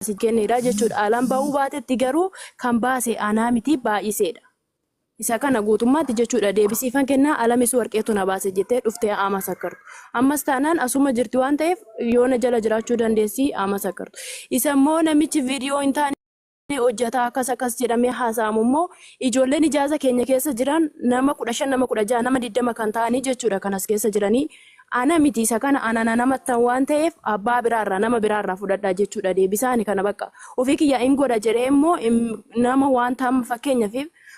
si kenneedha jechuudha. Alaan ba'uu baatetti garuu kan baase anaa miti baay'iseedha. Isa kana guutummaatti jechuudha deebisiifan kennaa alamis warqeetu na baase jettee dhuftee ama sakkartu. Ammas taanaan asuma jirti waan ta'eef yoo na jala jiraachuu dandeessi ama sakkartu. Isa immoo namichi viidiyoo hin taane hojjetaa akkas jedhamee haasa'amu immoo ijoolleen ijaaza keenya keessa jiran nama 15 nama 16 nama 20 kan ta'anii jechuudha kanas keessa jiranii. Ana miti isa kana ana namattan waan ta'eef abbaa biraarraa nama biraarraa fudhadhaa jechuudha deebisaani kana bakka ofii kiyyaa hin godha jedhee immoo nama waan ta'an fakkeenyaaf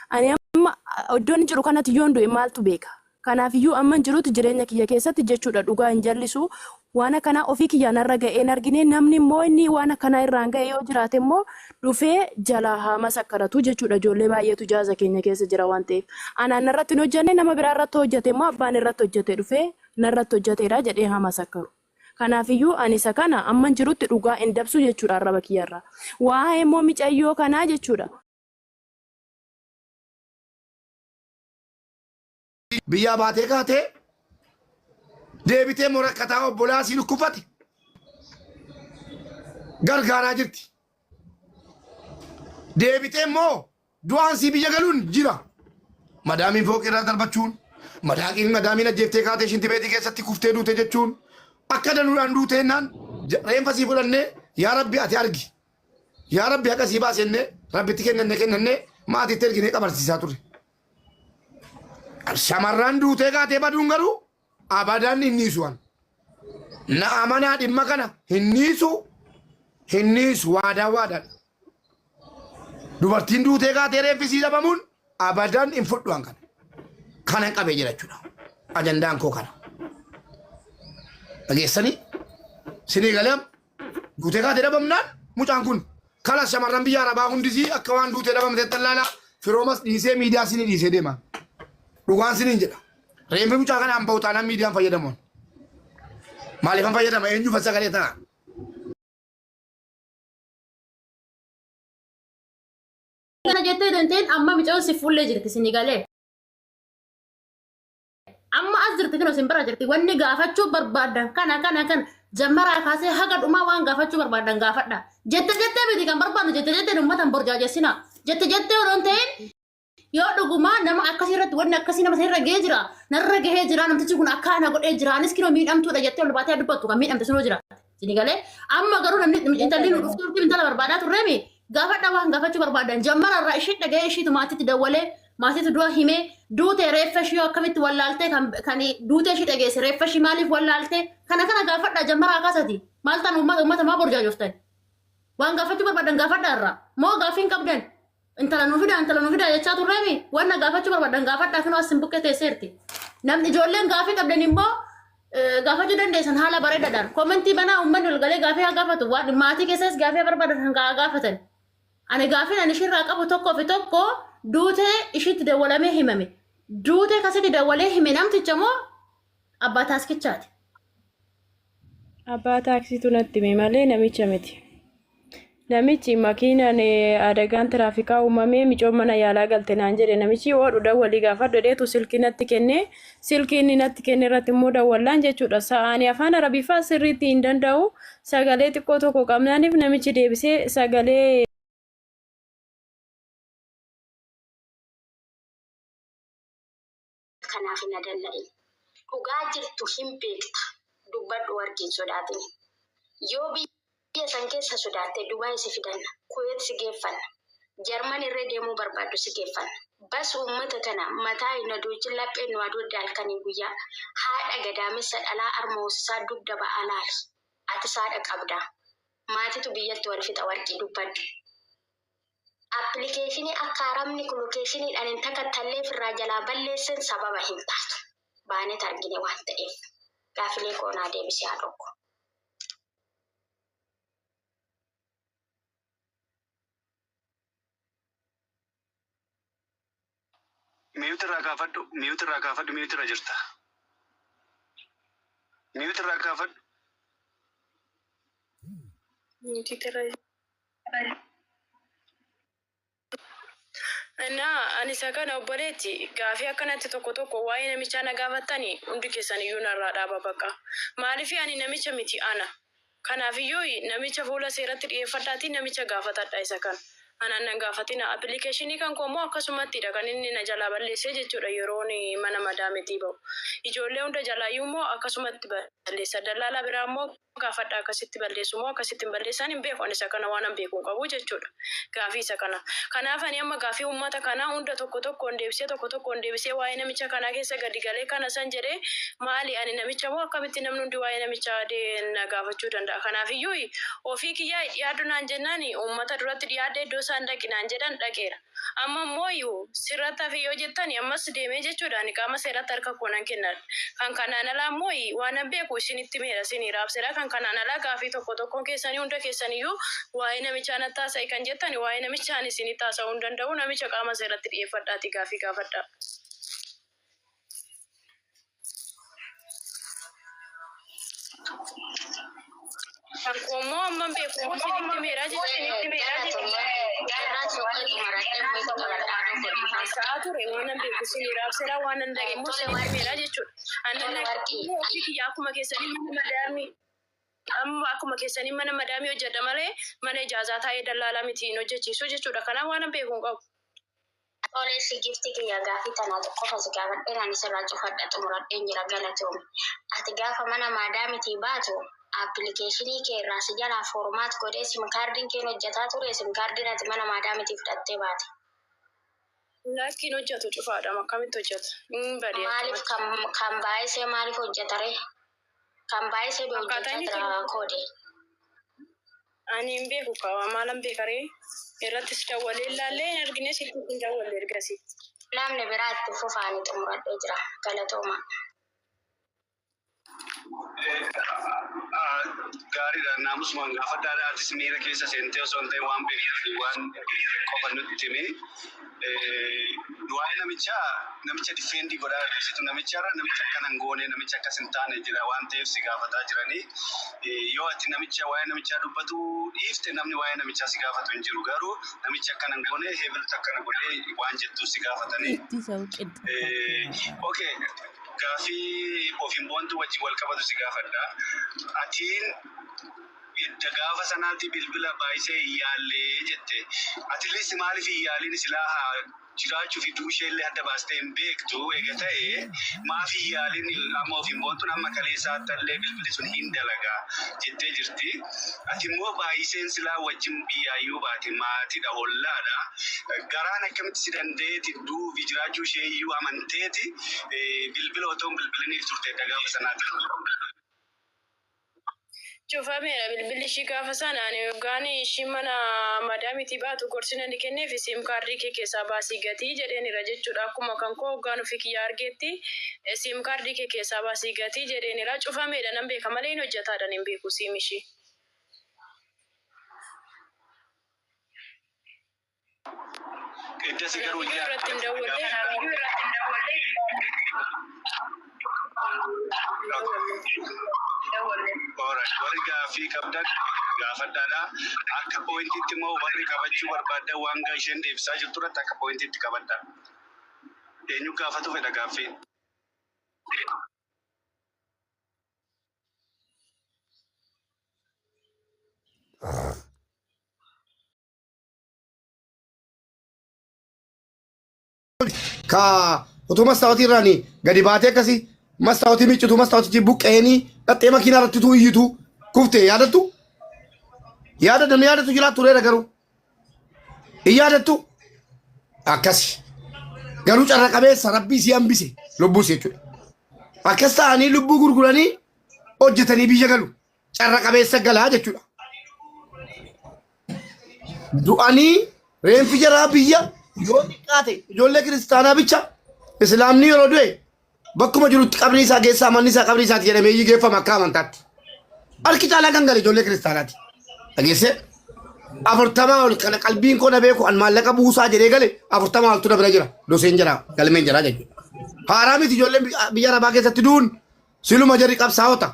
ani amma iddoon jiru kanatti yoon du'e maaltu beeka. Kanaafiyyuu amma jirutti jireenya kiyya keessatti jechuudha dhugaa hin jallisu waan akkana ofii kiyyaa narra ga'ee hin argine namni immoo inni waan akkana irraan ga'e yoo jiraate immoo dhufee jala haama sakkaratu jechuudha ijoollee baay'eetu ijaaza keenya keessa jira waan ta'eef. Anaan narratti hin hojjenne nama biraa irratti hojjete immoo abbaan irratti hojjete dhufee narratti hojjeteera jedhee haama sakkaru. Kanaafiyyuu ani isa kana amma jirutti dhugaa hin dabsu jechuudha arraba kiyyarraa. Waa'ee immoo micayyoo kanaa jechuudha. Biyya baatee kaatee deebitee morakkataa obbolaa siin kuffate gargaaraa jirti. Deebitee immoo du'aan sii biyya galuun jira. Madaamiin fooqirraa darbachuun madaamiin ajjeeftee kaatee shinti beetii keessatti kuftee duute jechuun akka danuudhaan duuteennaan reenfa sii fudhannee yaa rabbi ati argi. Yaa rabbi akka sii baasennee rabbitti kennannee maatiitti erginee qabarsiisaa turre. Shamarran duutee kaatee baduun garuu abadaan hin niisuwan. Na amanaa dhimma kana hin niisu waadaan. Dubartiin duutee kaatee reeffisii dhabamuun abadaan hin fudhuwan kana. Kana hin qabee jira jechuudha. Ajandaan koo kana. Dhageessanii sinii galee duutee kaatee dhabamnaan mucaan kun kala shamarran biyya arabaa hundisii akka waan duutee dhabamtee tallaala firoomas dhiisee miidiyaa sinii dhiisee deema. Dhugaan siniin jedha. Reenfi mucaa kana hamba'u taanaan miidiyaan fayyadamuun. Maaliifan fayyadama eenyu fassagalee ta'a? Kana jettee danteen amma mucaan si fuullee jirti sinii galee. Amma as jirti kan osin bira jirti wanni gaafachuu barbaadan kana jammaraa kaasee haga dhumaa waan gaafachuu barbaadan gaafadha. Jettee miti kan barbaadu jettee uummatan borjaajessina. Jettee odoon ta'een yoo dhugumaa nama akkasirratti wanni akkasii nama irra gahee jira narra gahee jira namtichi kun akkaana godhee jira anis kinoo miidhamtuudha jettee ol baatee dubbattu kan miidhamte sunoo jira sinii galee amma garuu namni intalli nu dhuftuutti intala barbaadaa turreemi gaafadha waan gaafachuu barbaadan jammararraa ishii dhaga'ee ishiitu maatiitti dawwalee maatiitu du'a himee duutee reeffa ishii akkamitti wallaaltee kan duutee ishii dhageesse reeffa ishii maaliif wallaaltee kana gaafadha jammaraa kaasati maal ta'an uummata maa borjaajoftan waan gaafachuu barbaadan gaafadha irraa moo gaafiin qabdan. Intala nu fida jechaa turreemi wanna gaafachuu barbaadan gaafadhaa kunoo asin bukkee teesseerti. Namni ijoolleen gaafii qabdan immoo gaafachuu dandeessan haala bareedaadhaan. Komentii banaa uummanni ol galee gaafii haa gaafatu. Maatii keessas gaafii barbaadan haa gaafatan. Ani gaafiin ani ishirraa qabu tokkoo fi tokko duutee ishiitti dawwalamee himame. Duutee kasitti dawwalee hime namticha moo abbaa taaskichaati? Abbaa taaksiitu natti hime malee namicha miti. Namichi makiinaan adagaan tiraafikaa uumamee micooma mana yaalaa galte naan jedhe namichi oodhu dawwalii gaafa dhodheetu silkii natti kenne silkii inni natti kenne irratti immoo dawwallaan jechuudha. Sa'aanii afaan arabiffaa sirriitti hin danda'u sagalee xiqqoo tokko qabnaaniif namichi deebisee sagalee kanaaf hin adalla'e dhugaa jirtu hin beekta dubbadhu warqeen sodaatin yoo san keessa sodaatte Dubaay si fidan Kuwait si geeffan Jarman irra deemuu barbaadu si geeffan bas uummata kana mataa hin adoojin lapheen nu adoo daalkanii guyyaa haadha gadaamessa dhalaa armoosisaa dugda ba'aa laali ati saadha qabda maatitu biyyatti wal fixa warqii dubbadhu. Appilikeeshinii akka haramni kolokeeshiniidhaan hin takattallee firraa jalaa balleessan sababa hin taatu baanet argine waan ta'eef gaafilee koonaa deebisee haa dhokku. Miyuuti irraa kaafadhu miyuuti irra jirta. Miyuuti irraa kaafadhu. Ani isa kana obboleetti gaafii akkanatti tokko waa'ee namichaa na gaafattanii hundi keessan iyyuu narraa dhaaba baqa. Maaliif ani namicha miti ana. Kanaafiyyuu namicha fuula seeratti dhiyeeffadhaatii namicha gaafatadha isa kan. Anaan nan gaafatina appilikeeshinii kan koo immoo akkasumattidha kan inni na jalaa balleessee jechuudha yeroon mana madaametii ba'u. Ijoollee hunda jalaayyuu immoo akkasumatti balleessa. Dallaalaa biraa immoo gaafadha akkasitti balleessu moo akkasitti hin balleessan hin beeku isa kana waan hin beekuu qabu jechuudha. Gaafii isa kana. Kanaaf ani amma gaafii uummata kanaa hunda tokko tokkoon deebisee waa'ee namicha kanaa keessa gadi galee kana san jedhee maali ani namicha moo akkamitti namni hundi waa'ee namicha na gaafachuu danda'a. Kanaafiyyuu ofii kiyyaa dhiyaadhu naan jennaan uummata duratti dhiyaadhee iddoo isaan dhaqinaan jedhan dhaqeera. Amma immoo sirratti hafe yoo jettani ammas deemee jechuudhaan qaama seeratti harka koonan kennan. Kan kanaan alaa immoo waan hin beeku isinitti meera isinii raabseera. Kan kanaan alaa gaafii tokkoon keessanii hunda keessaniyyuu waa'ee namichaa natti haasa'e kan jettani waa'ee namichaan isinitti haasa'uu hin danda'u. Namicha qaama seeratti dhiyeeffadhaati gaafii gaafadhaa. Kan koommoo amma beeku isinitti meeraa Sa'a ture waan hin beeku isinii raabseera waan hin dhageenye immoo isinitti meeraa jechuudha. Annan ofii kiyyaa akkuma keessanii mana madaamii amma akkuma keessanii mana madaamii hojjedha malee mana ijaazaa taa'ee dallaalaa miti hin hojjechiisu jechuudha. Kanaaf waan hin beeku hin qabu. Olessi gifti kiyya gaafii tanaa qofa si gaafadheen ani sirraa cufadha xumuradheen jira galatoome. Ati gaafa mana madaamitii baatu appilikeeshinii kee irraa si jalaa foormaat godhee simkaardiin kee hojjetaa ture simkaardiin ati mana madaamitii fudhattee baate. Lakkiin hojjetu cufaadha akkamitti hojjeta? Maaliif kan baay'isee maaliif hojjetare? Kan baay'isee hojjetaa koode. Ani hin beeku kaawaa maalan beekaree irrattis dawwalee ilaallee hin argine sitti hin dawwalle ergasii. Namni biraa itti fufaanii xumuradhee jira galatooma. Gaariidha naamusuma gaafadhaadha atis miira keessa seentee osoo hin ta'in waan beektu waan qofa nutti himi. Waa'ee namicha difeendi godhaa agarsiisu namicharra namicha akkana hin goone namicha akkas hin taane jira waan ta'eef si gaafataa jiranii. Yoo ati waa'ee namichaa dubbatu dhiifte namni waa'ee namichaa si gaafatu hin jiru garuu namicha akkana hin goone heebiltu akkana godhee waan jettu si gaafatanii. Okay. Gaafii ofiin boontu wajjin wal qabatu si gaafadha. Atiin gaafa sanaatti bilbila baay'isee iyyaallee jette. Atilis maaliif iyyaaliin silaa jiraachuu fi duushee illee adda baastee hin beektu eega ta'e maaf iyyaaliin amma ofiin boontuun amma kaleessaatti illee bilbilli sun hin dalagaa jettee jirti. Ati immoo baay'iseen silaa wajjin biyyaayyuu baate maatiidha hollaadha. Garaan akkamitti si dandeeti duubi jiraachuu ishee iyyuu amanteeti bilbila otoo bilbiliniif turte gaafa sanaatti. Cufameera bilbilli ishii gaafa sanaan yookaan ishii mana madaamitii baatu gorsina ni kenneef siim kaardii kee keessaa baasii gatii jedheenira jechuudha. Akkuma kan koo hoggaan ofii kiyyaa argeetti siim kaardii kee keessaa baasii gatii jedheenira. Cufameedha nan beeka malee hin hojjetaadhaan hin beeku siim ishii. Iddasi garuu irratti hin dawwallee. Warri gaafii qabdan gaafadhaadha. Akka pooyintiitti immoo warri qabachuu barbaadan waan isheen deebisaa jirtu irratti akka pooyintiitti qabadha. Eenyu gaafatu fedha gaaffii? Ka otoo mastaawotii irraanii gadi baatee akkasii mastaawotii miccitu mastaawotichi buqqeenii dhattee makiinaa irratti iyyitu kuftee yaadattu? Yaadatu jiraattu reera garuu hin yaadattu akkasi garuu carra qabeessa rabbii si hambise lubbuus jechuudha. Akkas ta'anii lubbuu gurguranii hojjetanii biyya galu carra qabeessa galaa jechuudha. Du'anii reenfi jaraa biyya yoo xiqqaate ijoollee kiristaanaa bicha islaamni yeroo du'e bakkuma jirutti qabni isaa keessaa manni isaa qabni isaati jedhamee geeffama akka amantaatti. Harki caalaa kan gale ijoollee kiristaanaati. Dhageesse 40 ol kana qalbiin koo na beeku an maallaqa buusaa jedhee gale 40 oltu na bira jira doseen jira galmeen jira jechuudha. Haaraa miti ijoolleen biyya arabaa keessatti du'uun siluma jarri qabsaa'ota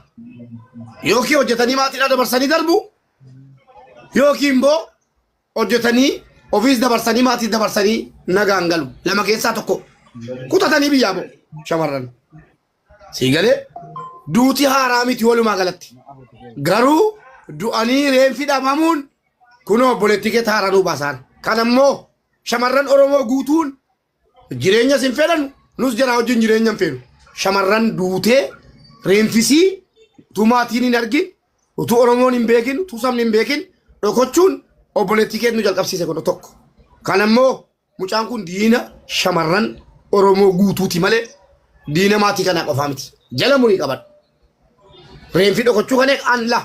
yookiin hojjetanii maatiidhaa dabarsanii darbu yookiin immoo hojjetanii ofiis dabarsanii maatii dabarsanii nagaan galu lama keessaa tokko kutatanii biyyaa ba'u shamarran sii galee duuti haaraa miti walumaa galatti garuu du'anii reenfi dhabamuun kunoo politikee taaranuu baasaan. Kan ammoo shamarran Oromoo guutuun jireenya sin fedhan nus jara wajjin jireenya hin fedhu. Shamarran duutee reenfisii tumaatiin hin argin utuu Oromoon hin beekin utuu sabni hin beekin dhokochuun obboleettikee nu jalqabsiise kun tokko. Kan ammoo mucaan kun diina shamarran Oromoo guutuuti malee diina maatii kanaa qofaa miti. Jala murii qaban. Reenfi dhokochuu kan eegaan la.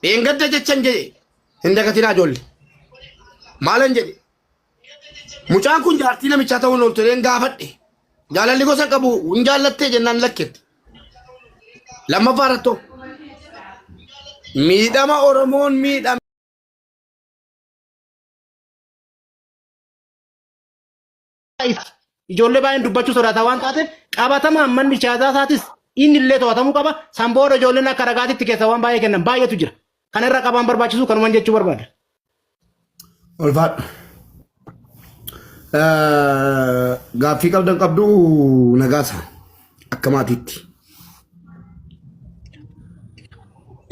Eengadda jechan jedhe hin dagatinaa ijoollee. Maalan jedhe mucaan kun jaartii namichaa ta'uun ooltoleen gaafadhe. Jaalalli gosa qabu hin jaallattee jennaan lakkette. Lammaffaa irrattoo miidhama Oromoon miidhama. Ijoollee baay'een dubbachuu sodaata waan taateef qabatamaan manni siyaasaa isaatis inni illee to'atamuu qaba. San booda ijoolleen akka ragaatitti keessa waan baay'ee kennan baay'eetu jira. Kana irra qabaan barbaachisu kanumaan jechuu barbaada. Olfaadhu. Gaaffii qabdan qabdu nagaasa akka maatiitti.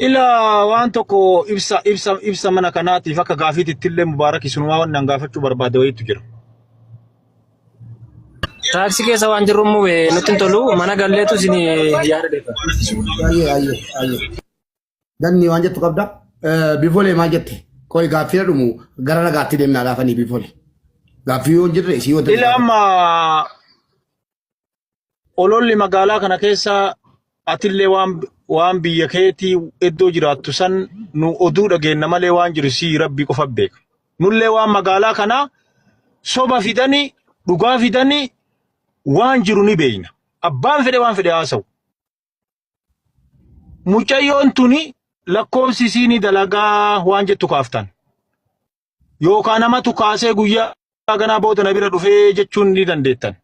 Ila waan tokko ibsa mana kanaatiif akka gaafiitti illee Mubaarak isumaa waan nan gaafachuu barbaade wayiitu jira. Taaksii keessa waan jirru immoo nutti tolu mana galleetu isin yaada deefa. Ayyee. Danni waan jettu qabda. Bifolee maal jette? Koi gaaffii dhumu gara nagaatti deemnaa laafanii bifolee. Gaaffii yoo jirre isii wanta. Ila amma ololli magaalaa kana keessa atillee waan biyya keetii iddoo jiraattu san nu oduu dhageenna malee waan jiru si rabbii qofa beeka. Nullee waan magaalaa kana soba fidanii dhugaa fidanii waan jiru ni beeyna. Abbaan fedhe waan fedhe haasa'u. Mucayyoon tuni lakkoofsi isiinii dalagaa waan jettu kaaftan. Yookaan namatu kaasee guyyaa ganaa booda na bira dhufee jechuun ni dandeettan.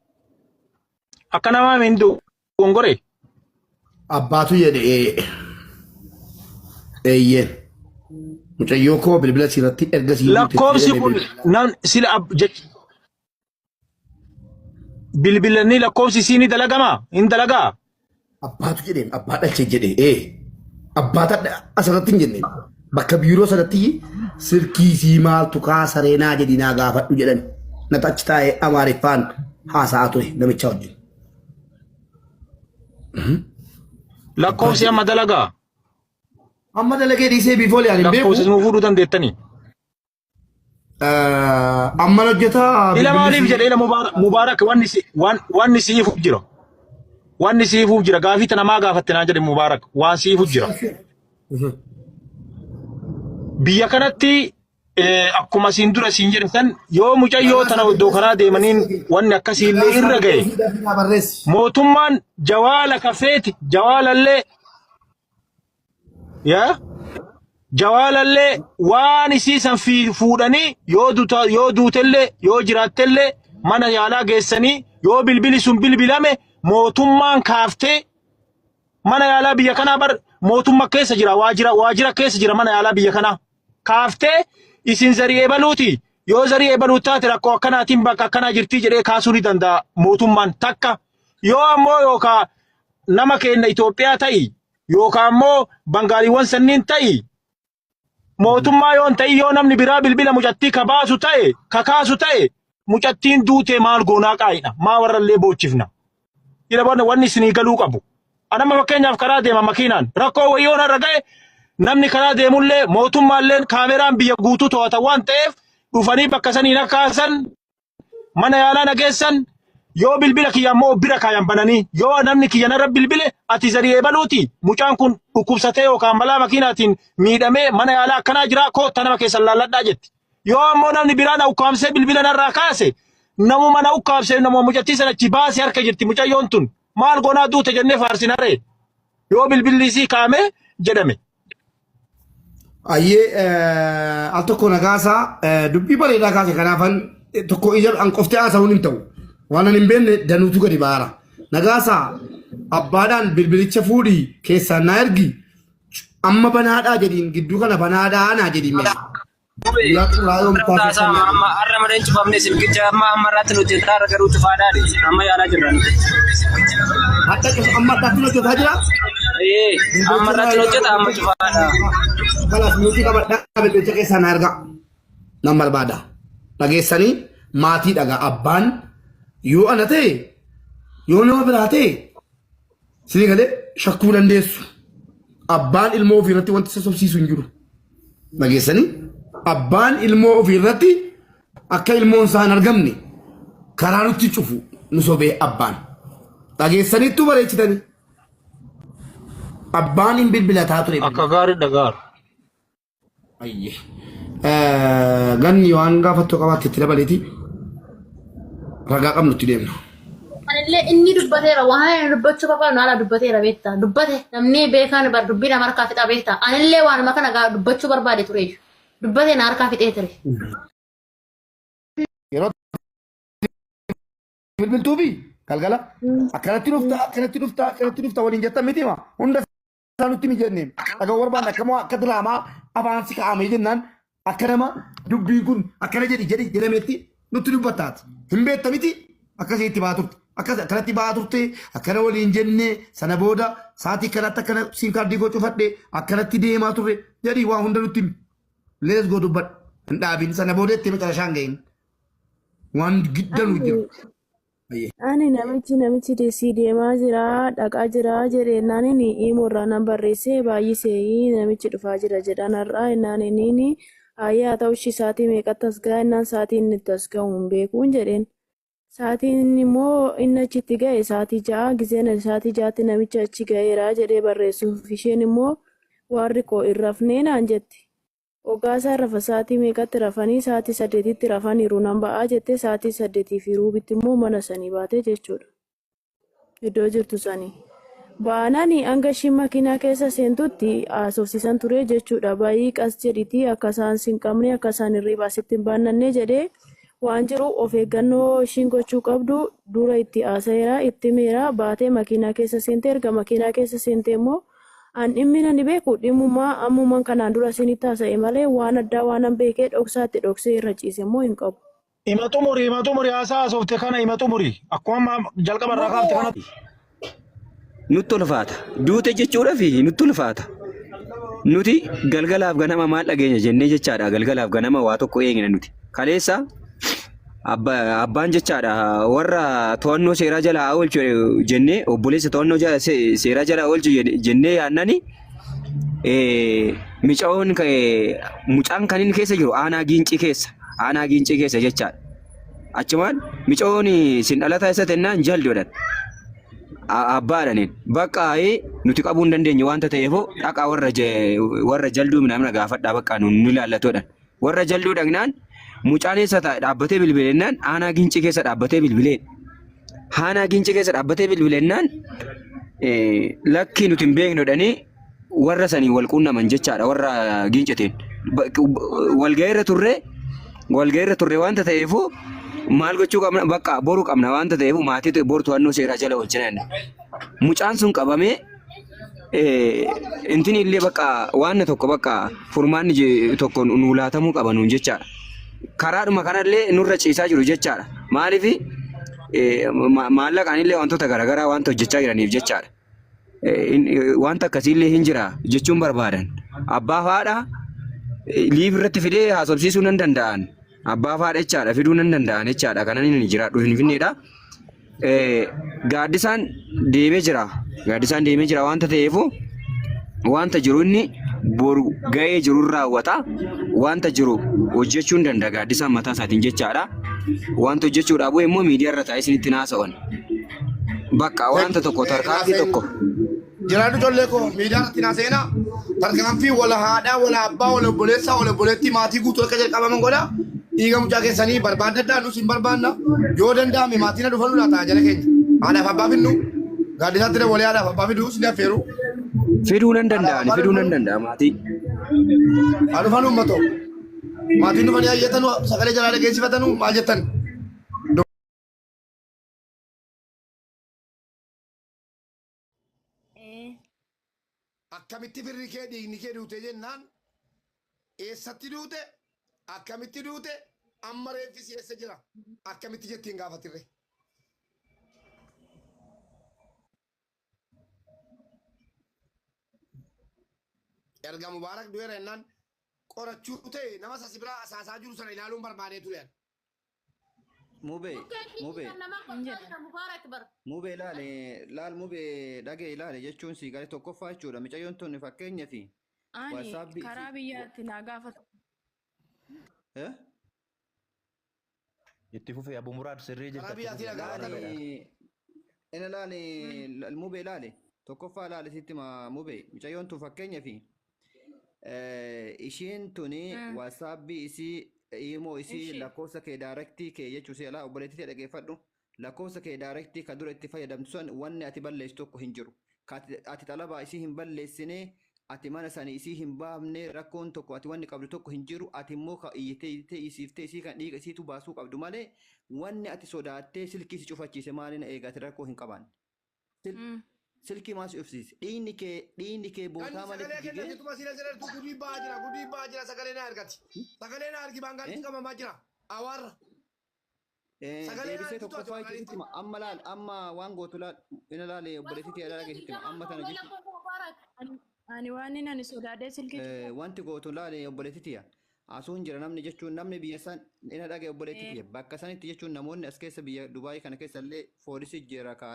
Akka namaa minduu gongoree. Abbaatu jedhe eeyyeen. Mucayyoo koo bilbila sirratti erga sii lakkoofsi kun nan sila bilbilanni lakkoofsi isiinii dalagamaa hin dalagaa. Abbaatu jedheen abbaa dhalchee jedhe abbaata asirratti hin jenneen bakka biiroo sanatti sirkiisii maaltu kaasa reenaa jedhinaa gaafadhu jedhan nata achi taa'ee Amaariffaan haasa'aa ture namicha wajjin. Lakkoofsi amma dalagaa. Amma dalagee dhiisee biifoolee ani beeku. Lakkoofsi nu fuudhuu dandeettanii. Amma hojjetaa. Ila maaliif jedhee Mubaarak wanni siifuuf jira. Wanni siifuuf jira gaafii tana maa gaafatte naan jedhe Mubaarak waan siifuuf jira. Biyya kanatti akkuma siin dura siin jedhe san yoo mucayyoo tana iddoo karaa deemaniin wanni akkasii illee irra ga'e. Mootummaan jawaala kafeeti jawaalallee yaa jawaalallee waan isiisan fuudhanii yoo duutellee yoo jiraattellee mana yaalaa geessanii yoo bilbili sun bilbilame mootummaan kaaftee mana yaalaa biyya kanaa bar mootummaa keessa jira waajira keessa jira mana yaalaa biyya kanaa kaaftee isin zari'ee baluuti yoo zari'ee baluu taate rakkoo akkanaatiin bakka akkanaa jirtii jedhee kaasuu ni danda'a mootummaan takka yoo ammoo yookaan nama keenya Itoophiyaa ta'i yookaan ammoo Bangaaliiwwan sanniin ta'i mootummaa yoon ta'i yoo namni biraa bilbila mucattii ka baasu ta'e ka kaasu ta'e mucattiin duutee maal goonaa qaayidha maa warrallee boochifna. Ila wanni isinii galuu qabu. Anama fakkeenyaaf karaa deema makiinaan rakkoo wayyoon irra ga'e namni karaa deemullee mootummaallee kaameraan biyya guutuu to'ata waan ta'eef dhufanii bakka sanii nakaasan mana yaalaa nageessan yoo bilbila kiyya ammoo bira kaayan bananii yoo namni kiyya narra bilbile ati zari'ee baluuti mucaan kun dhukkubsatee yookaan balaa makiinaatiin miidhamee mana yaalaa akkanaa jira kootta nama keessan laalladhaa jetti. Yoo ammoo namni biraan ukkaamsee bilbila narraa kaase namu mana ukkaamsee namu mucattii sanachi baasee harka jirti mucayyoon tun maal goonaa duute jennee faarsinaree yoo bilbilli isii kaame jedhame. Ayyee al tokko nagaasaa dubbii bareedaa kaase kanaafan tokko ija an qoftee haasa'uun hin ta'u waan an hin beekne danuutu gadi baara. Nagaasaa abbaadhaan bilbilicha fuudhii keessaan na ergi amma banaadhaa jedhiin gidduu kana banaadhaa naa jedhiin. Amma har'a malee cufamne silkicha amma irratti nuti irraa garuu cufaadhaani amma yaalaa jirran. Amma irratti hojjetaa jira. Amma irratti hin hojjeta amma cufaadha. Balas nuti qabadhaa biqilcha keessaa na erga. Nan barbaada. Dhageessanii maatii dhagaa abbaan yoo ana ta'e yoo nama biraa ta'e sinii galee shakkuu dandeessu. Abbaan ilmoo ofii irratti wanti sassobsiisu hin jiru. Dhageessanii abbaan ilmoo ofii irratti akka ilmoon isaa hin argamne karaa nutti cufu nu sobee abbaan. Dhageessaniittuu bareechitanii. Abbaan hin bilbilataa ture. Akka gaariidha gaar. Ayyee. Ganni waan gaafattuu qabaatte itti dabaleeti ragaa qabnutti deemna. Anillee inni dubbateera waan dubbachuu barbaadu haala dubbateera beektaa dubbate namni beekan bar dubbii nama harkaa fixaa beektaa anillee waan kana dubbachuu barbaade ture dubbate na harkaa fixee ture. Yeroo bilbiltuufi galgala akkanatti dhufta waliin jettan miti ma hunda isaa nutti mijannee dhagaa barbaanne akka diraamaa afaansi kaa'amee jennaan akka nama dubbiin kun akkana jedhametti nutti dubbataati hin beekta miti akkasitti baa turte akkanatti baa turte akkana waliin jennee sana booda saatii kanatti akkana siin kaardii goo cufadhe akkanatti deemaa turre jedhii waa hunda nutti lees goo dubbadhe hin dhaabin sana booda itti macarashaan ga'in waan giddanuu jira. Ani namichi deesii deemaa jira dhaqaa jira jedheenaan inni himuurraa nan barreessee baay'isee namichi dhufaa jira jedhan har'aa innaan inni ayyaa ta'u ishii saatii meeqatti as ga'a innaan saatiin inni itti as ga'u hin beekuun jedheen. Saatiin immoo inni achitti ga'e saatii ja'a gizeen saatii ja'atti namicha achi ga'eera jedhee barreessuuf isheen immoo warri koo hin rafnee naan jetti. Ogaasaa rafa saatii meeqatti rafanii saatii 8tti rafaniiru nan ba'aa jettee saatii 8 fi ruubitti immoo mana sanii baatee jechuudha. Iddoo jirtu sanii. Baanaan hanga isheen makiinaa keessa seentutti haasofsiisan ture jechuudha. Baay'ee qas jedhiti akka isaan sin qabne akka isaan hirriibaa asitti hin baannanne jedhee waan jiru of eeggannoo ishiin gochuu qabdu dura itti haasayeera itti meera baatee makiinaa keessa seentee erga makiinaa keessa seentee immoo an dhimmi nan beeku dhimmumaa ammumaan kanaan dura isinitti haasa'e malee waan addaa waan an beekee dhoksaatti dhoksee irra ciise immoo hin qabu. Hima xumurii haasaa haasofte kana hima xumurii akkuma jalqaba irraa kaafte kanatti. Nutti ulfaata. Duute jechuudhaaf nutti ulfaata. Nuti galgalaaf ganama maal dhageenya jennee jechaadha. Galgalaaf ganama waa tokko eegina nuti. Kaleessa abbaan jechaadha warra to'annoo seeraa jala oolchu jennee obboleessa to'annoo seeraa jala oolchu jennee yaannani mucaan kan inni keessa jiru aanaa giincii keessa jechaadha. Achumaan mucaan sin dhalataa isa tennaan jaldoodhaan abbaadhaniin bakka nuti qabuu hin dandeenye wanta ta'eef dhaqaa warra jalduu minamna gaafadhaa bakka nu ilaallatoodhaan warra jalduu dhagnaan mucaan eessa dhaabbatee bilbilennaan aanaa giincii keessa dhaabbatee bilbileen. Aanaa giincii keessa dhaabbatee bilbilennaan lakkii nuti hin beeknodhanii warra sanii wal quunnaman jechaadha warra giinceteen. Walga'iirra turre wanta ta'eefu maal gochuu qabna bakka boru qabna wanta ta'eefu maatii boru to'annoo seeraa jala oolchina. Mucaan sun qabamee intini illee bakka waan tokko bakka furmaanni tokko nu laatamuu qaba nuun jechaadha. Karaadhuma kanallee nurra ciisaa jiru jechaadha. Maaliif maallaqaan illee wantoota garaagaraa wanta hojjechaa jiraniif jechaadha. Wanta akkasiillee hin jira jechuun barbaadan. Abbaa faadha liif irratti fidee haasofsiisuu nan danda'an. Abbaa faadha jechaadha fiduu nan danda'an jechaadha. Kanan inni jiraadhu hin finneedha. Gaaddisaan deemee jira wanta ta'eefu wanta jiru inni boru ga'ee jiru raawwata wanta jiru hojjechuun danda'a gaaddisaan mataa isaatiin jechaadha. Wanta hojjechuudhaaf immoo miidiyaa irra taa'ee isinitti naasa'an bakka wanta tokko tarkaanfii tokko. Jiraadhu ijoollee koo miidiyaa irratti naasa'ina tarkaanfii wala haadhaa wala abbaa wala obboleessaa wala obboleettii maatii guutuu akka jalqabaman godha. Dhiiga mucaa keessanii barbaadadhaa nus hin barbaanna yoo danda'ame maatiin na dhufanuu laata jala keenya haadhaaf abbaa finnu gaaddisaatti dabalee haadhaaf abbaa fiduu si affeeru. Fiduu nan danda'a maatii. Haa dhufan uummatoo maatiin dhufanii ayyaatanu sagalee jalaa dhageessifatanu maal jettan. Akkamitti firri kee dhiigni kee duute jennaan eessatti duute akkamitti duute amma reeffisi eessa jira akkamitti jettiin gaafatirre. Erga Mubaarak du'eera jennaan qorachuu ta'e nama sasi biraa asaasaa jiru sana ilaaluun barbaadee ture. Mube, mube, Mubaarak bar. mube laal mube dhagee ilaale jechuun si galee tokkoffaa jechuudha. Mucayyoon tun fakkeenya fi Ani WhatsApp karaa biyyaatti naa gaafatu. Itti fufee Abu Muraad sirrii jirta. Karaa biyyaatii dhagaa ina laale mube laale tokkoffaa laale sitti ma mube mucayyoon tun fakkeenya fi ishiin tuni WhatsApp isii imo isii lakkoofsa kee directii kee jechuu si alaa obboleettii dhageeffadhu lakkoofsa kee directii ka dura itti fayyadamtu san wanni ati balleessu tokko hin jiru. Ati xalabaa isii hin balleessine ati mana sani isii hin baafne rakkoon tokko ati wanni qabdu tokko hin jiru. Ati immoo ka iyyitee isiiftee isii kan dhiiga isiitu baasuu qabdu malee wanni ati sodaattee silkii si cufachiise maaliin eegate rakkoo hin qabaanne. Silkii maas ufsiise dhiinni kee bootaa malee jigee jettuma sila sirreertu gudii baa jira sagalee na argati sagalee na argi baangaalitti qabamaa jira awaarra deebisee tokkoffaa itti amma laal amma waan gootu laal ina laale obboleettii alaala geessitti amma tana jechuudha. Ani waan inni ani sodaadhee silkii wanti gootu laale obboleettii asuun jira namni jechuun namni biyya san ina dhagee obboleettii bakka sanitti jechuun namoonni as keessa biyya Dubaayii kana keessa illee foolisii jira ka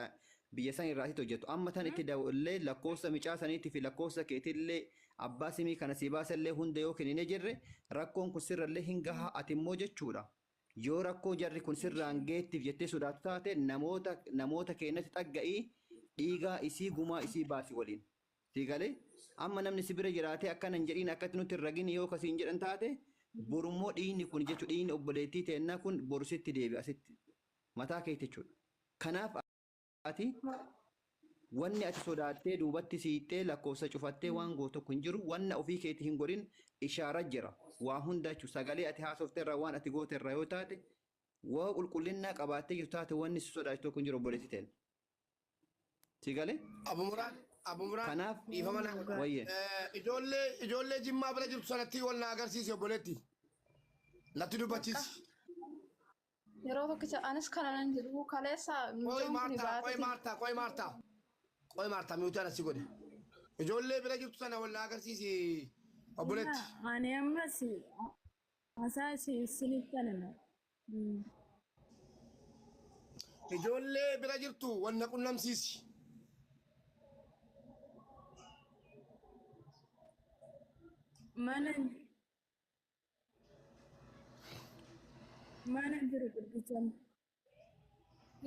biyya san irraati hojjetu amma tan itti daawullee lakkoofsa micaa saniitii fi lakkoofsa keetillee abbaa simii kana si baasallee hunda yoo kennine jirre rakkoon kun sirrallee hin gahaa ati immoo jechuudha yoo rakkoo jarri kun sirraan geettiif jettee sodaatu taate namoota keenyatti dhagga'ii dhiigaa isii gumaa isii baasi waliin si galee amma namni si bira jiraatee akkana hin jedhiin akkatti nuti hin ragin yoo kasiin jedhan taate borummoo dhiinni kun jechuudha dhiinni obboleettii teennaa kun borusitti deebi'a asitti mataa keetti jechuudha kanaaf ati wanni ati sodaattee duubatti siixee lakkoofsa cufattee waan gootu tokko hin jiru wanna ofii keetii hin godhin ishaara jira waa hunda jechuudha sagalee ati haasofteerraa waan ati gooteerraa yoo taate waa qulqullinnaa qabaattee jirtu taate wanni si sodaachisu tokko hin jiru obboleettii teen si galee Abu Muraad kanaaf dhiifama wayye ijoollee jimmaa bira jirtu sanatti wal na agarsiisi obboleetti natti dubbachiisi. Yeroo tokkicha anis kana nan jiru kaleessa mucaan kun baate. Qoy Maartaa mi'uutii anasi godhe. Ijoollee bira jirtu sana wal na agarsiisi obboleetti. Ani ammas asaa isinitti anama. Ijoollee bira jirtu wal na qunnamsiisi. Mana jiru gurgurtaan.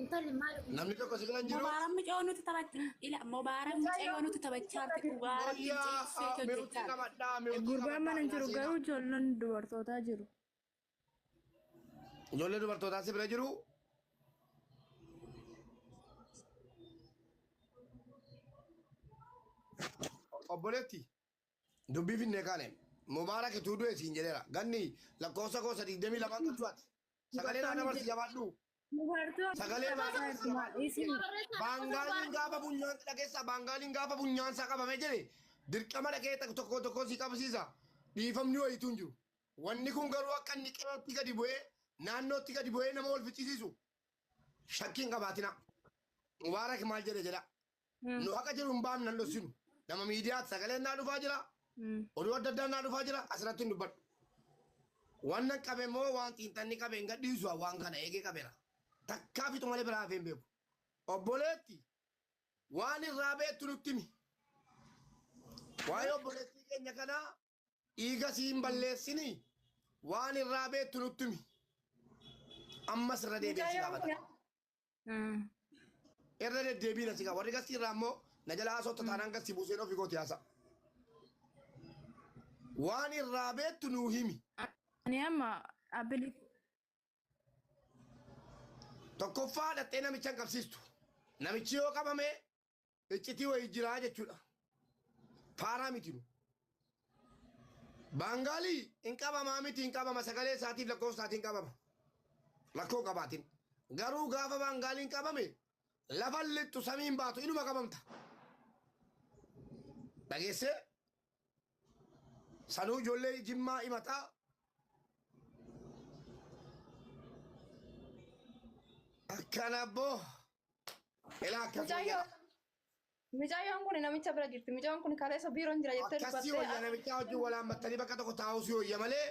Intalli maal? Namni tokko si biran jiru. Mubaarak mucaa nuti taphachaa. Ila Mubaarak mucaa nuti taphachaa jirti. Mubaarak Gurbaan mana jiru garuu ijoolleen dubartootaa jiru. Ijoollee dubartootaa si bira jiru. Obboleetti dubbii finnee kaane Mubaarak ituu du'e siin jedheera ganni lakkoofsa koo 22 kan tu'ate sagalee naa dabarsi jabaadhu sagalee naa dabarsi baangaaliin gaafa bunyaan dhageessa baangaaliin gaafa bunyaan isaa qabame jedhe dirqama dhaqee tokko si qabsiisa dhiifamni wayituu hin jiru wanni kun garuu akka inni qeeratti gadi bu'ee naannootti gadi bu'ee nama wal ficcisiisu shakkiin qabaatina Mubaarak maal jedhe jedha nu akka jiru hin baafne nan dhossinu nama miidiyaatti sagaleen naa dhufaa jira oduu adda addaa naa dhufaa jira asirratti hin dubbadhu wannan qabe moo waan xiinxanni qabe hin gadhiisu waan kana eegee qabeera takkaa fixu malee biraa hafeen beeku obboleetti waan irraa beektu nutti himi waa'ee obboleettii keenya kanaa dhiiga si hin balleessini waan irraa beektu nutti himi ammas irra deebiin si gaafata irra deddeebiin si gaafata warri gastii irraa immoo na jala haasota taanaan gastii buuseen ofii kooti haasa waan irraa beektu nuu himi. Ani amma abili. Tokkoffaa dhattee namicha hin qabsiistu. Namichi yoo qabame iccitii wayii jiraa jechuudha. Faaraa miti nu. Baangaalii hin qabamaa miti hin qabama sagalee isaatiif lakkoofsa isaatiin qabama. Lakkoo qabaatiin. Garuu gaafa baangaaliin qabame lafa lixxu samiin baatu inuma qabamta. Dhageessee sanuu ijoollee jimmaa himataa. Akkana abboo. Ilaa akkasuma. Mucayyoon kun namicha bira jirti. Mucayyoon kun kaleessa biiroon jira jettee akkasii wayya namicha wajjin wal hammattanii bakka tokko taa'uusii wayya malee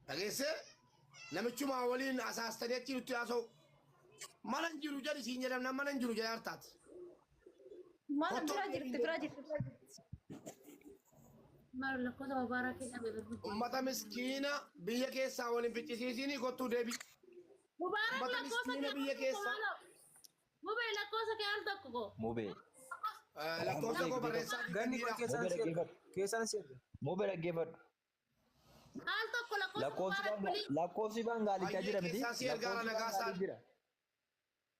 dhageesse namichuma waliin asaastanii achi nutti haasa'u mana hin jiru jedhi siin jedhamna mana hin jiru jedhe hartaati. Mana bira jirti bira jirti. Maal lakkoota babaaraa keessa beeku. Ummata miskiina biyya keessaa waliin ficcisiisinii kottuu deebi. Mubaarak Ummata lakkoofsa miskiina biyya keessaa. Mubee lakkoofsa kee al tokko go. Mubee. Lakkoofsa koo barreessaa Ganni kun keessaan sirri. Mubee dhaggeeffadhu. Al tokko lakkoofsa Lakkoofsi Bangaalichaa jira miti. Keessaa si ergaara nagaasaa.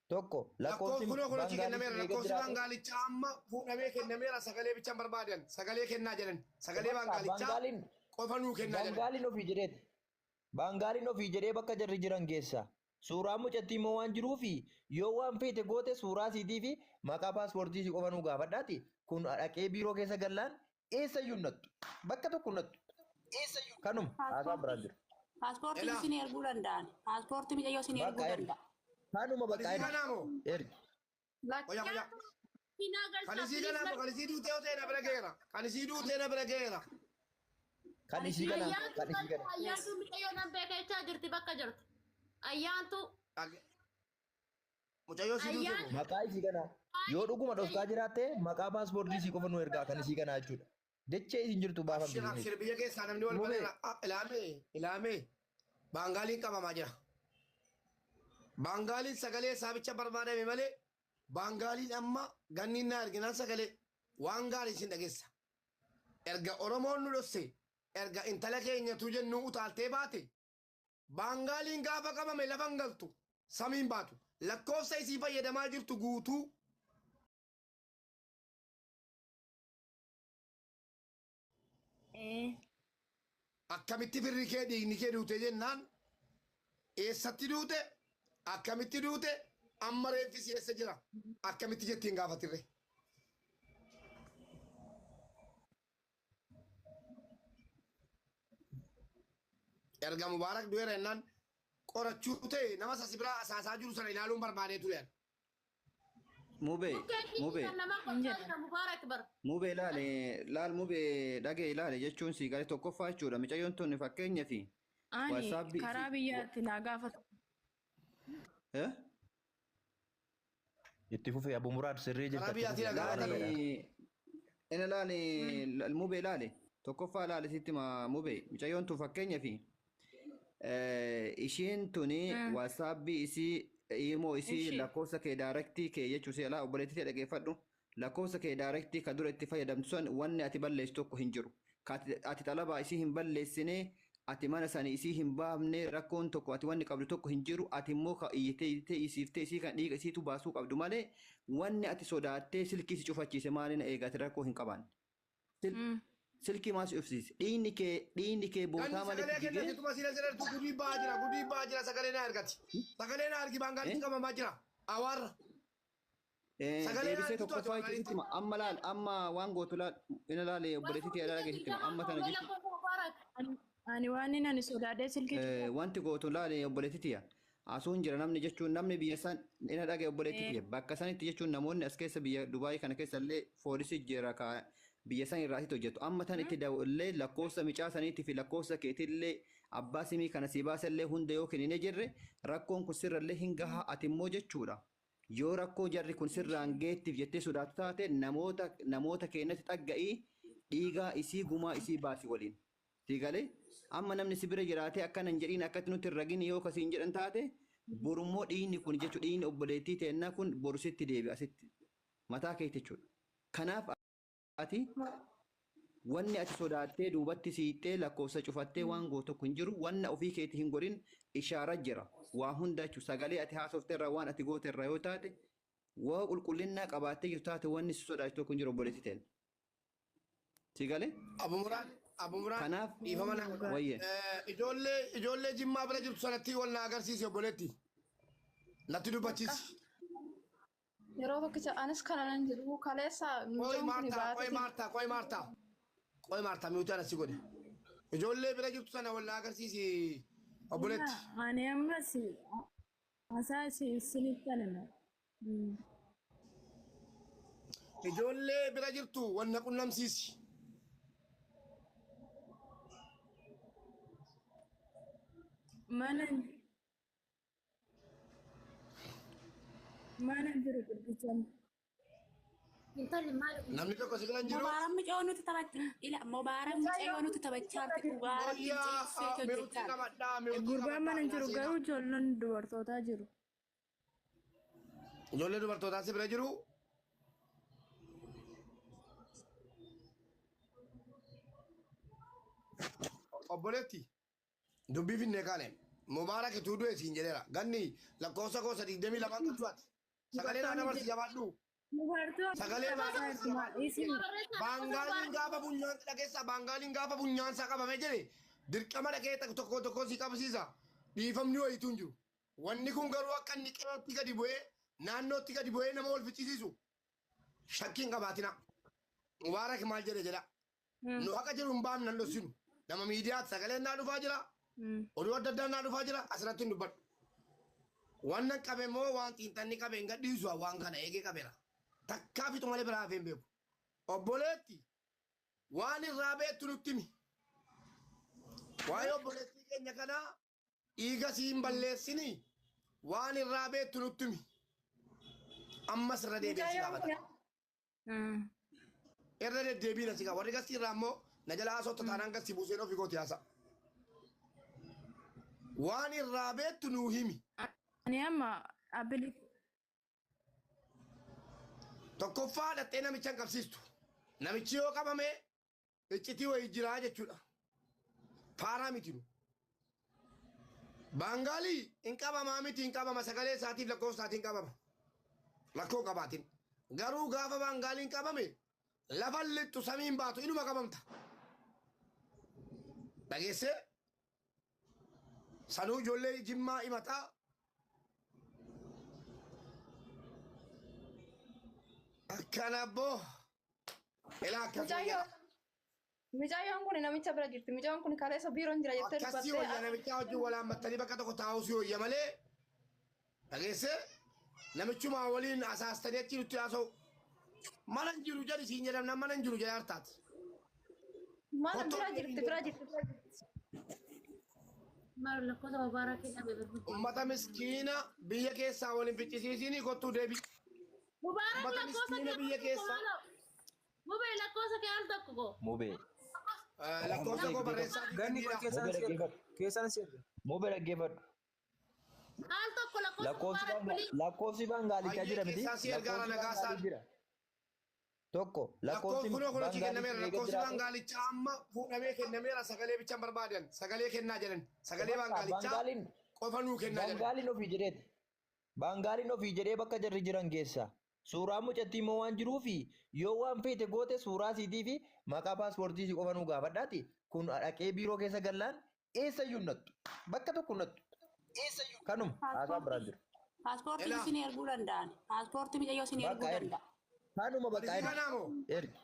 Tokko lakkoofsi kunoo kennameera lakkoofsi Bangaalichaa amma fuudhamee kennameera sagalee bichaan barbaadan sagalee kennaa jedhan sagalee Bangaalichaa qofa nuu kennaa jedhan. Bangaaliin ofii jedheeti. Bangaaliin ofii jedhee bakka jarri jiran keessa. Suuraa mucattii immoo waan jiruufi yoo waan feete goote suuraa siitii fi maqaa paaspoortii si qofa nuu gaafadhaati. Kun dhaqee biiroo keessa gallaan eessayyuu nattu. Bakka tokko nattu. Eessayyuu. Kanuma haasaan biraan jiru. Paaspoortiin isin erguu danda'an. Paaspoortii mijayyoo isin erguu danda'a. Kanuma bakka ergi. Kanisii kanaamoo kanisii duutee otee na bira geera. Kanisii duutee na bira geera. Kanisii kanaa. Kanisii kanaa. Ayyaantu mijayyoo nan beekachaa jirti bakka jirti. Ayyaantu. Mucayyoo si duutee. Maqaa isii kanaa. Yoo dhuguma dhofkaa jiraatte maqaa paaspoortii isii qofa nu ergaa kanisii kanaa jechuudha. Dechee isin jirtu baafamte. Abshir biyya keessaa namni wal bareera. Ilaamee. Baangaaliin qabamaa jira. Baangaaliin sagalee saabicha barbaadame malee Baangaaliin amma ganniin na erginaan sagalee waan gaarii isin dhageessa. Erga Oromoon nu dhosse erga intala keenyatu jennu utaaltee baate Baangaaliin gaafa qabame lafan galtu samiin baatu lakkoofsa isii fayyadamaa jirtu guutuu. Akkamitti firri kee dhiigni kee duute jennaan eessatti duute? Akkamitti duute amma reeffisi eessa jira? Akkamitti jettiin gaafatirre? Erga Mubaarak du'eera jennaan qorachuu ta'e nama sasi biraa asaasaa jiru sana ilaaluun barbaadee ture. Mubee laal mubee dhagee ilaale jechuun si gaarii tokkoffaa jechuudha. Mucayyoon tun fakkeenyaa fi ani karaa biyyaatti naa gaafatu. Itti fufee Abu Muraad sirrii jirta. Ina laale mubee laale tokkoffaa laale sitti mubee mucayyoon tun fakkeenyaa fi ishiin tuni waasaabbii isii imo isii lakkoofsa kee daarektii kee jechuun si alaa obboleettii dhageeffadhu lakkoofsa kee daarektii ka dura itti fayyadamtu sun wanni ati balleessu tokko hin jiru. Ati xalabaa isii hin balleessine ati mana sani isii hin baafne rakkoon tokko ati wanni qabdu tokko hin jiru ati immoo ka iyyitee isiiftee isii kan dhiiga isiitu baasuu qabdu malee wanni ati sodaattee silkii si cufachiise maaliin eegate rakkoo hin qaban. Silkii maas ufsiise dhiinni kee bootaa malee jigee. Kan sagalee gudii baa jira sagalee na ergati. Sagalee na ergi Baangaaliin qabamaa jira. Awaarra. Deebisee tokkoffaa jechuutti amma waan gootu ina laale obboleettii yaa dhageessitti amma tana jechuudha. Ani waan inni sodaadhee silkii. Wanti gootu laale obboleettii asuun jira namni jechuun namni biyya san ina dhagee obboleettii bakka sanitti jechuun namoonni as keessa biyya Dubaayii kana keessa illee foolisii jira biyya san irraati hojjetu amma tan itti daawullee lakkoofsa micaa saniitii fi lakkoofsa keetillee abbaa simii kana si baasallee hunda yoo kennine jirre rakkoon kun sirrallee hin gahaa ati immoo jechuudha. Yoo rakkoo jarri kun sirraan geettiif jettee sodaatu taate namoota keenyatti dhagga'ii dhiigaa isii gumaa isii baasi waliin. Sigalee amma namni si bira jiraatee akkana hin jedhiin akkatti nuti hin ragin yoo kasiin jedhan taate borummoo dhiinni kun jechuudha dhiinni obboleettii teennaa kun borusitti deebi asitti mataa keetti jechuudha. Kanaaf ati wanni ati sodaattee duubatti siixee lakkoofsa cufattee waan gootu tokko hin jiru wanna ofii keetii hin godhin ishaara jira waa hunda jechuudha sagalee ati haasofteerra waan ati gooteerra yoo taate waa qulqullinnaa qabaattee jirtu taate wanni si sodaachisu tokko hin jiru obboleettii teen. Sigalee. Abu Muraad. Kanaaf wayyee. Ijoollee Jimmaa bira jirtu sanatti wal na agarsiisi obboleetti. Natti dubbachiisi. Yeroo tokkicha anis kana nan jedhu kaleessa Qoy Maartaa miutaan asii godhe. Ijoollee bira jirtu sana wal na agarsiisi obboleetti. Ani ammas asaa isinitti anana. ijoollee bira jirtu wanna qunnamsiisi. Mana jiru gurgurtaan. Intalli maal? Namni tokko si biran jiru. Mubaarak mucaa nuti taphachaa. Ila Mubaarak mucaa nuti taphachaa jirti. Mubaarak Miruutii qabadhaa. Gurbaan mana jiru garuu ijoolleen dubartootaa jiru. Ijoollee dubartootaa si bira jiru. Obboleetti dubbii finnee kaane Mubaarak ituu du'e siin jedheera. Ganni lakkoofsa koo 22 kan tu'ate. Sagalee naa dabarsi jabaadhu. Sagalee Baangaaliin gaafa bunyaan dhageessa Baangaaliin gaafa bunyaan isaa qabamee jedhe dirqama dhaqee tokko tokko si qabsiisa. Dhiifamni wayituu hin jiru. Wanni kun garuu akka inni qe'eetti gadi bu'ee naannootti gadi bu'ee nama wal ficcisiisu shakkiin qabaatina. Mubaarak maal jedhe jedha. Nu akka jiru hin baafne nan dhossinu. Nama miidiyaatti sagaleen naa dhufaa jira. Oduu adda addaa naa dhufaa jira. Asirratti hin dubbadhu. Wannan qabe moo waan xiinxanni qabe hin gadhiisu waan kana eegee qabeera. Takkaa fitu malee biraa hafeen beeku. Obboleetti waan irraa beektu nutti himi. Waa'ee obboleettii keenya kanaa dhiiga siin balleessini waan irraa beektu nutti himi. Ammas irra deebiin si gaafata. Irra deddeebiin si gaafata. Warri gasii irraa immoo na jala haasofta taanaan gasii buuseen ofii kooti haasa. Waan irraa beektu nuu himi. Ani amma abili. Tokkoffaa dhattee namicha hin qabsiistu. Namichi yoo qabame iccitii wayii jiraa jechuudha. Faaraa miti nu. Baangaalii hin qabamaa miti hin qabama sagalee isaatiif lakkoofsa isaatiin qabama. Lakkoo qabaatiin. Garuu gaafa baangaaliin qabame lafan lixxu samiin baatu inuma qabamta. Dhageessee sanuu ijoollee jimmaa himataa. Akkana boo. Ilaa akkasuma. Mucayyoon kun namicha bira jirti. Mucayyoon kun kaleessa biiroon jira jettee dubbattee. Akkasii wayyaa namicha wajjin walaan battanii bakka tokko taa'uu si wayya malee. Dhageessee namichuma waliin asaastanii achi nutti haasa'u. Mana hin jiru jedhi siin jedhamna mana hin jiru jedha hartaati. Mana bira jirti. Maal lakkoofsa Mubaarak jedhame beeku. Uummata miskiina biyya keessaa waliin ficcisiisini kottuu deebi. Mubaarak lakkoofsa biyya keessaa. Mubee lakkoofsa kee al tokko ko. Mubee. Lakkoofsa koo barreessaa. Ganni keessan seerra. Mubee dhaggeeffadhu. Al tokko lakkoofsi Baangaalichaa jira miti. Tokko lakkoofsi Baangaalichaa amma fuudhamee kennameera sagalee bichaan barbaadan sagalee kennaa jedhan sagalee Baangaalichaa qofa nuu kennaa jedhan. Baangaaliin ofii jedhee bakka jarri jiran keessa suuraa mucattii immoo waan jiruufi yoo waan feete goote suuraa siitii fi maqaa paaspoortii si qofa nuu gaafadhaati kun dhaqee biiroo keessa gallaan eessayyuu nattu bakka tokko nattu kanuma haasaa biraan jiru. Paaspoortiin isin erguu danda'an. Paaspoortii mijayyoo isin erguu danda'a. Kanuma bakka ergi.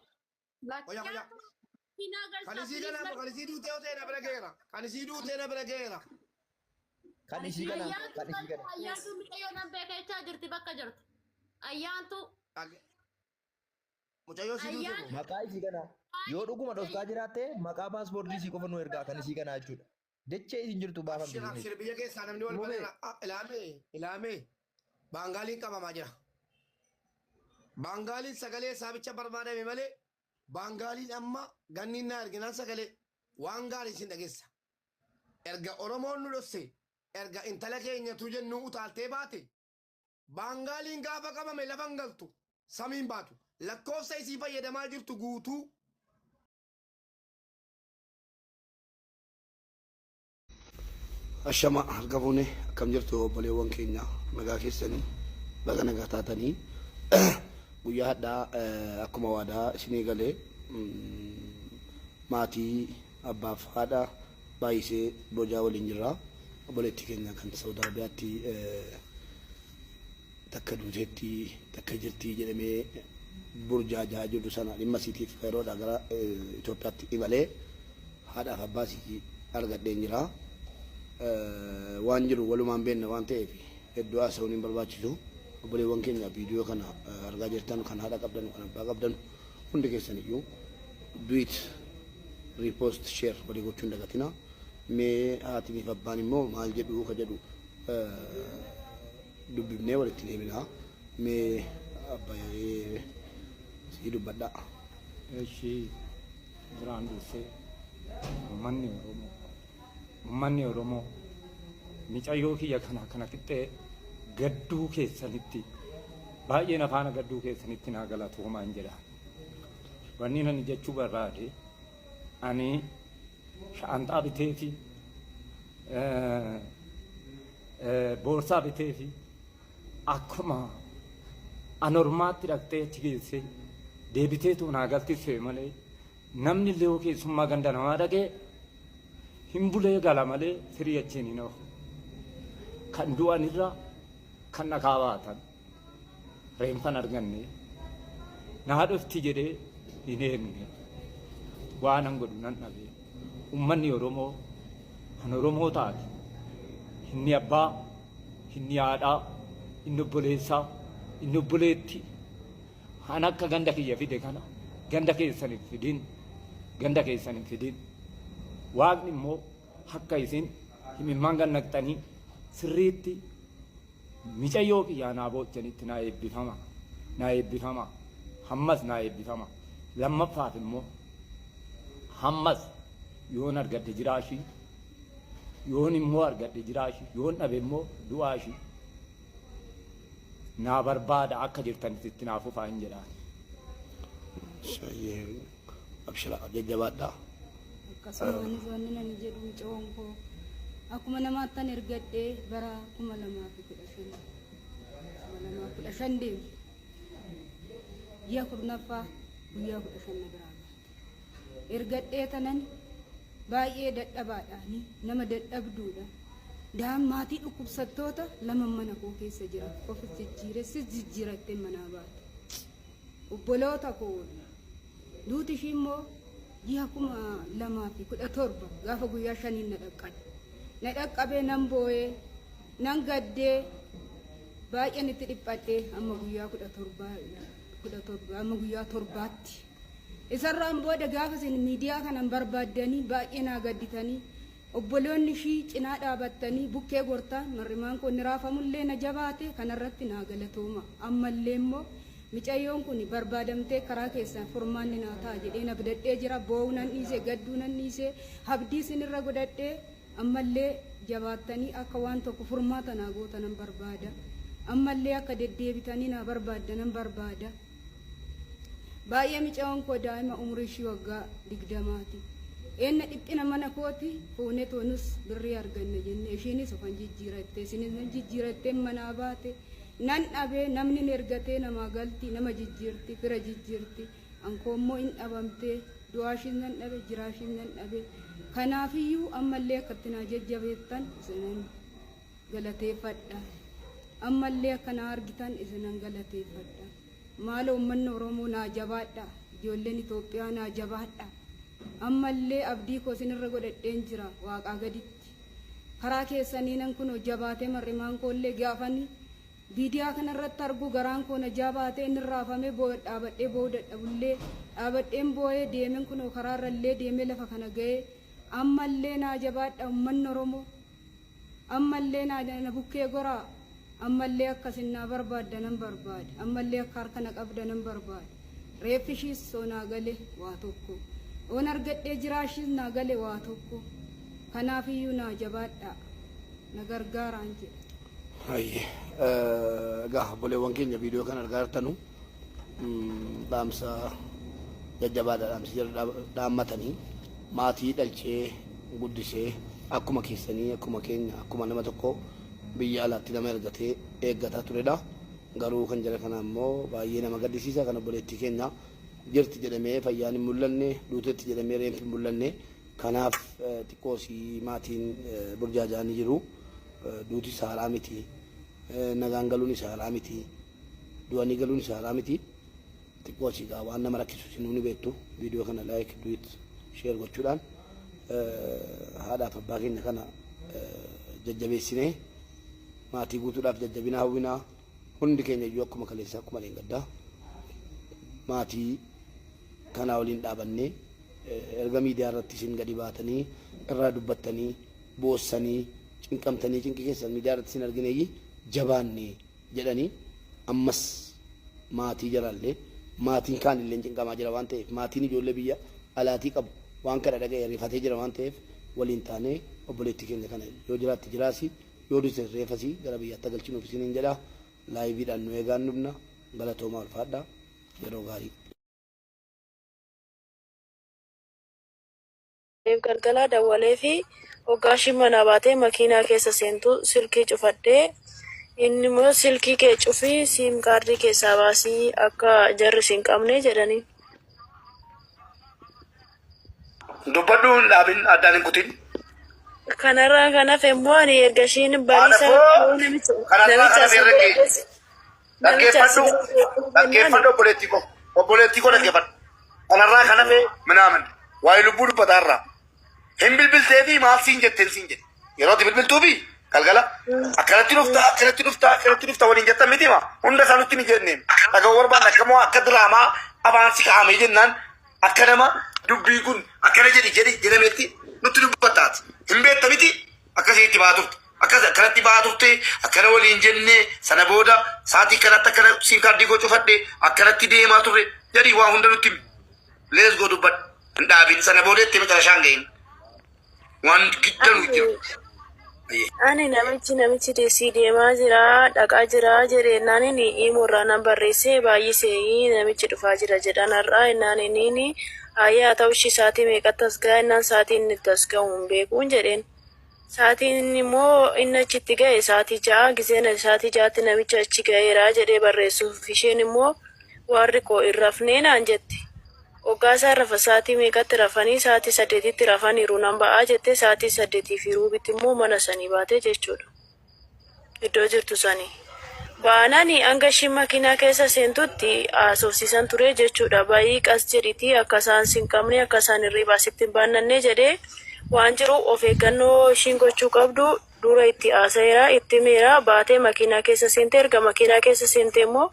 Kanisii kanaamoo kanisii duutee otee na bira geera. Kanisii duutee na bira geera. Kanisii kana. Ayyaantu mijayyoo nan beekachaa jirti bakka jirtu. Ayyaantu. Mucayyoo si duutee. Maqaa isii kana yoo dhuguma dhofkaa jiraatte maqaa paaspoortii isii qofa nu ergaa kanisii kana jechuudha. Dechee isin jirtu baafamte. Abshir biyya keessaa namni wal baleera. Ilaamee Baangaaliin qabamaa jira. Baangaaliin sagalee saabicha barbaadame malee Baangaaliin amma ganniin na erginaan sagalee waan gaarii isin dhageessa. Erga Oromoon nu dhosse erga intala keenyatu jennu utaaltee baate Baangaaliin gaafa qabame lafan galtu samiin baatu lakkoofsa isii fayyadamaa jirtu guutuu. Ashama harka fuune akkam jirtu obboleewwan keenya nagaa keessanii baga nagaa taatanii guyyaa hadhaa akkuma waadaa isinii galee maatii abbaaf haadha baay'isee bojaa waliin jirra obboleettii keenya kan Saawud Arabiyaatti takka duuteetti takka jirtii jedhamee burjaajaa jiru sana dhimma siitiif yeroodha gara Itoophiyaatti imalee haadhaaf abbaasii argadheen jira. Waan jiru walumaan beekna waan ta'eef hedduu haasa'uun hin barbaachisu. obboleewwan keenya viidiyoo kana argaa jirtan kan haadha qabdan kan abbaa qabdan hundi keessan iyyuu duit repost share walii gochuun dagatina mee haatiif abbaan immoo maal jedhu ka jedhu dubbifnee walitti deebinaa mee abbayee sii dubbadhaa. Eshi duraan dursee uummanni Oromoo micayyoo kiyya kana qixxee gadduu keessanitti baay'een afaan gadduu keessanitti naa galatoomaa hin jedha. Wanni ani jechuu barbaade ani shaanxaa bitee fi boorsaa bitee fi akkuma anormaatti dhaqxee achi geessee deebiteetu naa galtisse malee namni illee keessummaa ganda namaa dhaqee hin bulee gala malee firii achiin hin oofu. Kan du'anirra kan dhagaa baatan reeffan arganne naa dhufti jedhee hin eegne waan an godhu nan dhabe. Uummanni Oromoo kan Oromoo taate inni abbaa inni haadhaa inni obboleessaa inni obboleetti kan akka ganda kiyya fide kana ganda keessan hin fidin waaqni immoo akka isin himimmaan gannaqxanii sirriitti micayyoo kiyyaa naa boochanitti naa eebbifama hammas naa eebbifama. Lammaffaaf immoo hammas yoon argadde jiraashii yoon immoo argadde jiraashii yoon dhabe immoo du'aashii naa barbaada akka jirtanitti naa fufaa hin jedhaan. Abshira jajjabaadhaa. Akkasumas wanni nani jedhu mucaan koo akkuma namaattan ergadhee bara 2015 deemu ji'a 10ffaa guyyaa 15 na biraa ergadhee tanan baay'ee dadhabaadhaani nama dadhabduudha. Daan maatii dhukkubsattoota lama mana koo keessa jira ofis jijjiirattee manaa baate. Obboloota koo duuti ishii immoo ji'a 2017 gaafa guyyaa 5 na dhaqqabee nan boo'ee nan gaddee baay'een itti dhiphadhee amma guyyaa 17 amma guyyaa 7tti. Isarraan booda gaafa isin miidiyaa kanan barbaaddanii baay'ee naa gadditanii obboloonni ishii cinaa dhaabattanii bukkee gortaan marrimaan kun ni raafamullee na jabaate kanarratti naa galatooma. Ammallee immoo micayyoon kun barbaadamtee karaa keessan furmaanni naa ta'a jedhee na bidadhee jira. Boo'uu nan dhiisee gadduu nan dhiisee habdii isinirra godhadhee ammallee jabaattanii akka waan tokko furmaata naa goota nan barbaada. Ammallee akka deddeebitanii naa barbaadda nan barbaada. Baay'ee micayyoon koo daa'ima umurii ishii waggaa 20ti. Eenna dhiphina mana kooti fuunee toonus birrii arganna jenne ishiinis ofan jijjiirattee isinis nan jijjiirattee manaa baate nan dhabee namni ergatee namaa galti nama jijjiirti fira jijjiirti ankoo immoo hin dhabamtee du'aashiin nan dhabe jiraashiin nan dhabe. Kanaafiyyuu ammallee akkatti naa jajjabeettan isinan galateeffadha. Ammallee akka naa argitan isinan galateeffadha. Maaloo uummanni Oromoo naa jabaadha. Ijoolleen Itoophiyaa naa jabaadha. Ammallee abdii koo isinirra godhadheen jira waaqaa gaditti. Karaa keessanii nan kun jabaatee marrimaan koollee gaafanii viidiyaa kanarratti argu garaan koo na jabaatee inni raafamee dhaabadhee boo'uu dadhabullee dhaabadheen boo'ee deemeen kun karaarrallee deemee lafa kana ga'ee ammallee naa jabaadha uummanni Oromoo. Ammallee na bukkee goraa. Ammallee akkasin naa barbaadda nan barbaada. Ammallee akka harka na qabda nan barbaada. Reeffi ishiis naa gale waa tokko. On argadhee jiraashis naa gale waa tokko. Kanaafiyyuu naa jabaadha. Na gargaaraan jedha. Egaa obboleewwan keenya viidiyoo kana argaa jirtanu dhaamsa jajjabaadha dhaamsi jala dhaammatanii maatii dhalchee guddisee akkuma keessanii akkuma keenya akkuma nama tokko biyya alaatti nama ergatee eeggataa turedha. Garuu kan jala kana immoo baay'ee nama gaddisiisa. Kan obboleettii keenya jirti jedhamee fayyaan hin mul'anne duutetti jedhamee reenfi hin mul'anne kanaaf xiqqoosii maatiin burjaajaanii jiru. Duuti saalaa miti nagaan galuun saalaa miti du'anii galuun saalaa miti xiqqoosii waan nama rakkisu isin ni beektu. Viidiyoo kana laayik duwit sheer gochuudhaan haadhaaf abbaa keenya kana jajjabeessinee maatii guutuudhaaf jajjabina hawwinaa hundi keenya iyyuu akkuma kaleessaa akkuma leengaddaa maatii kanaa waliin dhaabannee erga miidiyaa irratti isin gadi baatanii irraa dubbattanii boossanii cinqamtanii cinqi keessan miidiyaa irratti isin argineeyyi jabaannee jedhanii ammas maatii jaraallee maatiin kaan illee cinqamaa jira waan ta'eef maatiin ijoollee biyya alaatii qabu waan kana dhaga'ee rifatee jira waan ta'eef waliin taanee obboleettii keenya kana yoo jiraatti jiraasi yoo dhufte reefasii gara biyyaatti galchinuuf isiniin jedha laayiviidhaan nu eegaan dhufna galatoomaa ulfaadhaa yeroo gaarii. Galgala dawwalee fi hoggaashin mana baatee makiinaa keessa seentu silkii cufadhee inni immoo silkii kee cufii siim kaardii keessaa baasii akka jarri siin qabne jedhanii. Dubbadhu hin dhaabin addaan hin kutin. Kanarraa kan hafe immoo ani erga ishiin bariisaa dhaggeeffadhu obboleettii koo dhaggeeffadhu. Kanarraa kan hafe minaamin waa'ee lubbuu dubbataarraa hin bilbiltee fi maal siin jetteen siin jedhe yeroo itti bilbiltuu fi galgala akkanatti dhufta waliin jettan miti ma hunda isaa nutti ni jenneen dhaga'uu barbaanne akkamoo akka diraamaa afaansi kaa'amee jennaan akka nama dubbii kun akkana jedhameetti nutti dubbataati hin beekta miti akkasitti baatufte akkanatti baatufte akkana waliin jennee sana booda saatii kanatti akkana siin kaardii koo cufadhe akkanatti deemaa turre jedhii waa hunda nutti lees goo dubbadhu hin dhaabin sana booda itti macarashaan gahin waan giddanuu jiru. Ani namichi deesii deemaa jira dhaqaa jira jedheenaan inni imurraa nan barreessee baay'isee namichi dhufaa jira jedhanarraa innaan inni ayyaa ta'u ishii saatii meeqatti as ga'a innaan saatiin inni itti as ga'u hin beekuun jedheen. Saatiin immoo inni achitti ga'e saatii ja'a giseen saatii ja'atti namicha achi ga'eera jedhee barreessuuf isheen immoo warri koo hin rafnee naan jette. Oggaasaa rafa saatii meeqatti rafanii saatii 8tti rafaniiru nan ba'aa jettee saatii 8 fi ruubitti immoo mana sanii baatee jechuudha. Iddoo jirtu sanii. Baanani hanga ishiin makiinaa keessa seentutti haasofsiisan ture jechuudha. Baay'ee qas jedhiti akka isaan sin qabne akka isaan hirriibaa sitti hin baannanne jedhee waan jiru of eeggannoo ishiin gochuu qabdu dura itti haasa'eera itti meera baatee makiinaa keessa seente erga makiinaa keessa seente immoo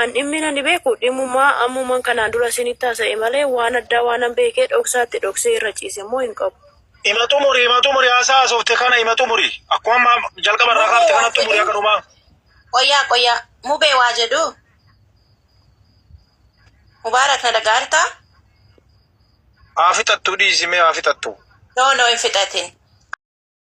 an dhimmi nan beeku dhimmummaa ammumaan kanaan dura isinitti haasa'e malee waan addaa waan an beekee dhoksaatti dhoksee irra ciise immoo hin qabu. Himatu murii haasaa haasofte kana himatu murii akkuma jalqaba irraa kaafte kanatti murii akka dhumaa. Qoyyaa mubee waa jedhu Mubaarak na dhagaartaa? Haa fixattuu dhiisimee haa fixattuu. No hin fixatin.